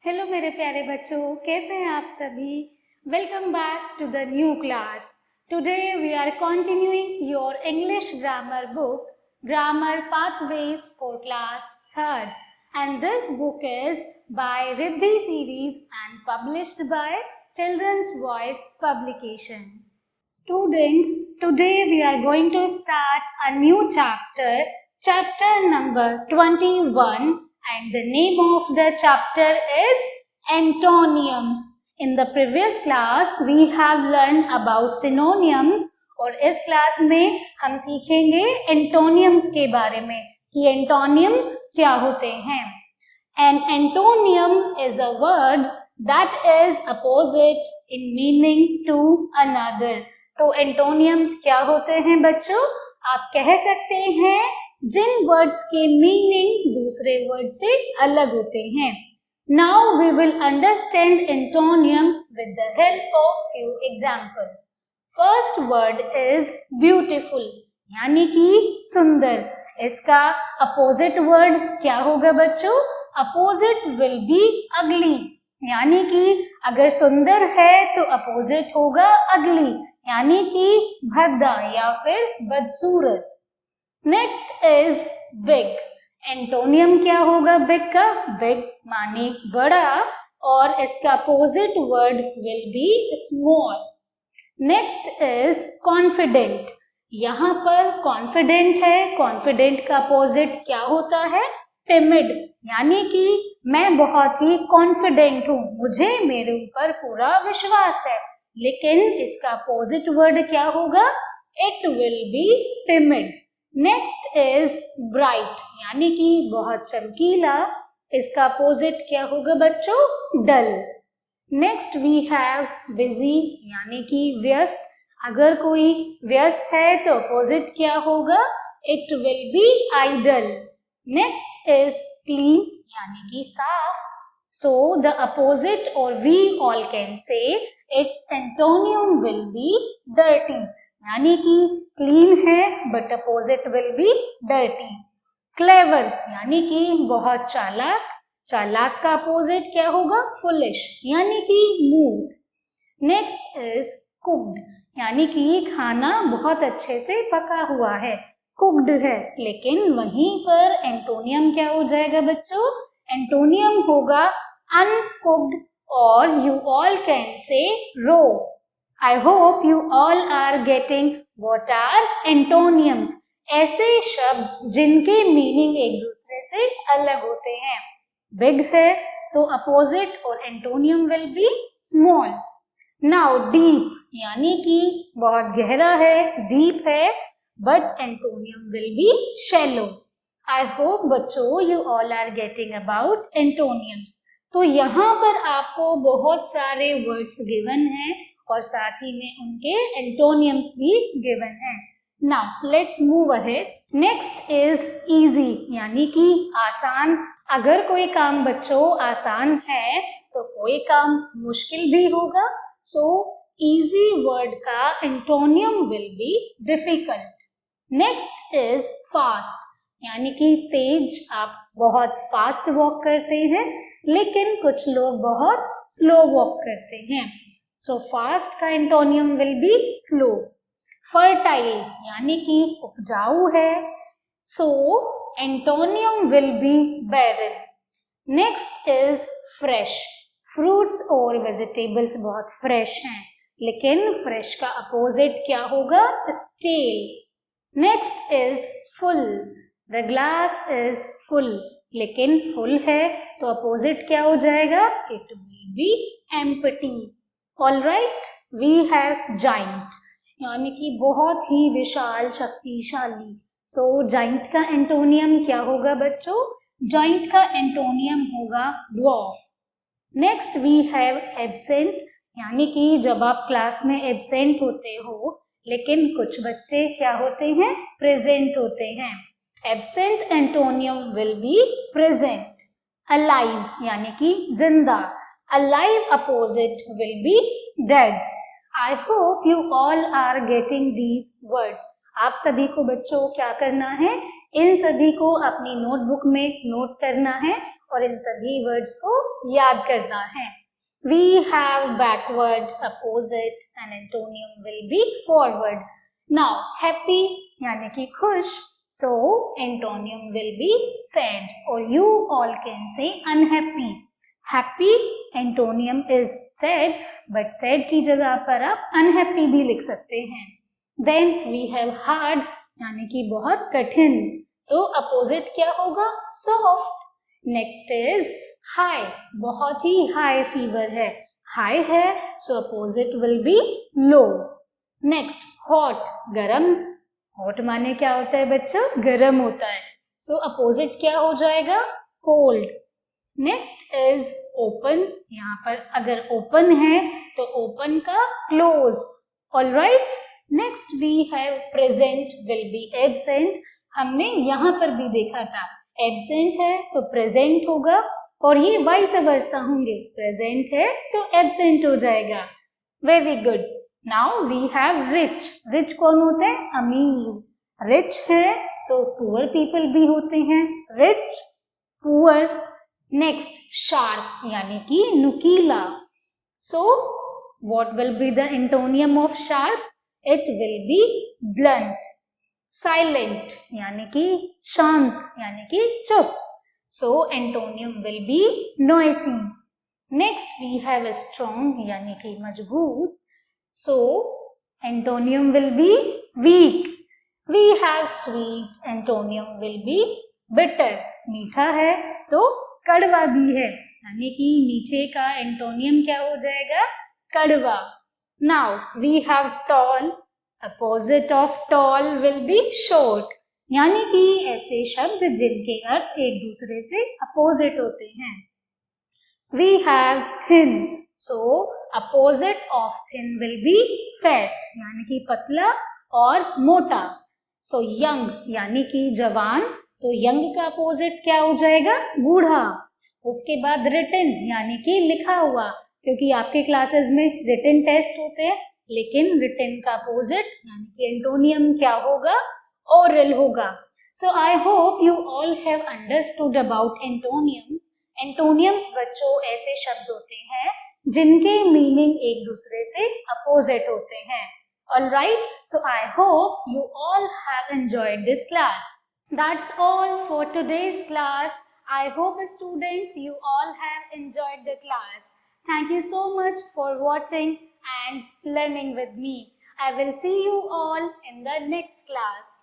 Hello मेरे प्यारे बच्चों, कैसे हैं आप सभी। Welcome back to the new class. Today we are continuing your English grammar book, Grammar Pathways for class third, and this book is by Riddhi Series and published by Children's Voice Publication. Students, today we are going to start a new chapter, chapter number 21, and the name of the chapter is Antonyms. In the previous class, we have learned about synonyms और इस class में हम सीखेंगे एंटोनियम्स के बारे में कि एंटोनियम्स क्या होते हैं। An antonym is a word that is opposite in meaning to another. तो एंटोनियम्स क्या होते हैं बच्चों? आप कह सकते हैं जिन वर्ड्स के मीनिंग दूसरे वर्ड से अलग होते हैं। Now we will understand antonyms with the help of few examples. First word is beautiful, यानी कि सुंदर। इसका अपोजिट वर्ड क्या होगा बच्चों? अपोजिट विल बी अगली, यानी कि अगर सुंदर है तो अपोजिट होगा अगली, यानी कि भद्दा या फिर बदसूरत। Next is big. एंटोनियम क्या होगा बिग का? बिग माने बड़ा और इसका opposite word will be small. Next is confident. यहाँ पर कॉन्फिडेंट है, कॉन्फिडेंट का अपोजिट क्या होता है? टिमिड, यानी कि मैं बहुत ही कॉन्फिडेंट हूँ, मुझे मेरे ऊपर पूरा विश्वास है। लेकिन इसका अपोजिट वर्ड क्या होगा? It will B timid. Next is bright, यानी कि बहुत चमकीला। इसका अपोजिट क्या होगा बच्चों? डल। नेक्स्ट वी हैव बिजी, यानी कि व्यस्त। अगर कोई व्यस्त है तो अपोजिट क्या होगा? It will be idle. Next is clean, यानी कि साफ। So the opposite, or we all can say, its antonym will be dirty, यानी कि clean है but opposite will be dirty. Clever, यानी कि बहुत चालाक। चालाक का opposite क्या होगा? Foolish, यानी कि मूर्ख। Next is cooked, यानी कि खाना बहुत अच्छे से पका हुआ है, कुक्ड है। लेकिन वहीं पर एंटोनियम क्या हो जाएगा बच्चों? एंटोनियम होगा uncooked, or you all can say raw. I hope you all are getting what are antonyms. ऐसे शब्द जिनके मीनिंग एक दूसरे से अलग होते हैं। बिग है तो अपोजिट और antonym will B small. Now deep, यानी कि बहुत गहरा है, डीप है, but antonym will B shallow. I hope बच्चों you all are getting about antonyms. तो यहाँ पर आपको बहुत सारे वर्ड्स गिवन हैं और साथ ही में उनके एंटोनियम्स भी गिवन हैं। Now let's move ahead. Next is easy, यानी कि आसान। अगर कोई काम बच्चों आसान है तो कोई काम मुश्किल भी होगा। सो इजी वर्ड का antonym will be difficult. Next is fast, यानी कि तेज। आप बहुत फास्ट वॉक करते हैं लेकिन कुछ लोग बहुत स्लो वॉक करते हैं। सो फास्ट का antonym will be slow. Fertile, यानी कि उपजाऊ है। So antonym will be barren. Next is fresh. Fruits और वेजिटेबल्स बहुत फ्रेश हैं, लेकिन फ्रेश का अपोजिट क्या होगा? Stale. Next is full. The glass is full, लेकिन फुल है तो अपोजिट क्या हो जाएगा? It will be empty. Alright, we have giant, यानी कि बहुत ही विशाल, शक्तिशाली। सो जाइंट का एंटोनियम क्या होगा बच्चों? जाइंट का एंटोनियम होगा dwarf. Next we have absent, यानी कि जब आप क्लास में एब्सेंट होते हो लेकिन कुछ बच्चे क्या होते हैं? प्रेजेंट होते हैं। Absent antonym will be present. Alive, यानी कि जिंदा। Alive opposite will be dead. I hope you all are getting these words. आप सभी को बच्चों क्या करना है? इन सभी को अपनी नोटबुक में नोट करना है और इन सभी वर्ड्स को याद करना है। We have backward, opposite and antonym will be forward. Now happy यानी कि खुश, so antonym will be sad or you all can say unhappy. Happy antonym is sad, but sad की जगह पर आप unhappy भी लिख सकते हैं. Then we have hard यानी कि बहुत कठिन, तो opposite क्या होगा? Soft. Next is हाई, बहुत ही हाई फीवर है, हाई है, सो opposite will B low. Next hot, गरम, हॉट माने क्या होता है बच्चों? गरम होता है, सो अपोजिट क्या हो जाएगा? कोल्ड. नेक्स्ट इज ओपन, यहाँ पर अगर ओपन है तो ओपन का close. Alright. Next we have present will be absent. हमने यहाँ पर भी देखा था, एब्सेंट है तो प्रेजेंट होगा और ये वाइस वर्सा होंगे, प्रेजेंट है तो एब्सेंट हो जाएगा. Very good. Now we have rich. Rich कौन होते हैं? अमीर. रिच है तो पुअर पीपल भी होते हैं, रिच, पुअर. नेक्स्ट शार्प यानी कि नुकीला. So what will be the antonym of sharp? It will B blunt. Silent यानी कि शांत यानी कि चुप, so antonym will be noisy. Next we have strong यानी कि मजबूत, so antonym will be weak. We have sweet, antonym will be bitter. मीठा है तो कड़वा भी है, यानी कि मीठे का एंटोनियम क्या हो जाएगा? कड़वा. Now we have tall, opposite of tall will be short. यानी कि ऐसे शब्द जिनके अर्थ एक दूसरे से अपोजिट होते हैं. We have thin, so opposite of thin will be fat, यानी कि पतला और मोटा. So young यानी कि जवान, तो young का अपोजिट क्या हो जाएगा? बूढ़ा. उसके बाद written यानी कि लिखा हुआ, क्योंकि आपके क्लासेस में written टेस्ट होते हैं, लेकिन written का अपोजिट यानी कि एंटोनियम क्या होगा? ओरल होगा. So I hope you all have understood about antonyms. Antonyms बच्चों ऐसे शब्द होते हैं जिनके मीनिंग एक दूसरे से अपोजिट होते हैं. Alright, so I hope you all have enjoyed this class. That's all for today's class. I hope students you all have enjoyed the class. Thank you so much for watching and learning with me. I will see you all in the next class.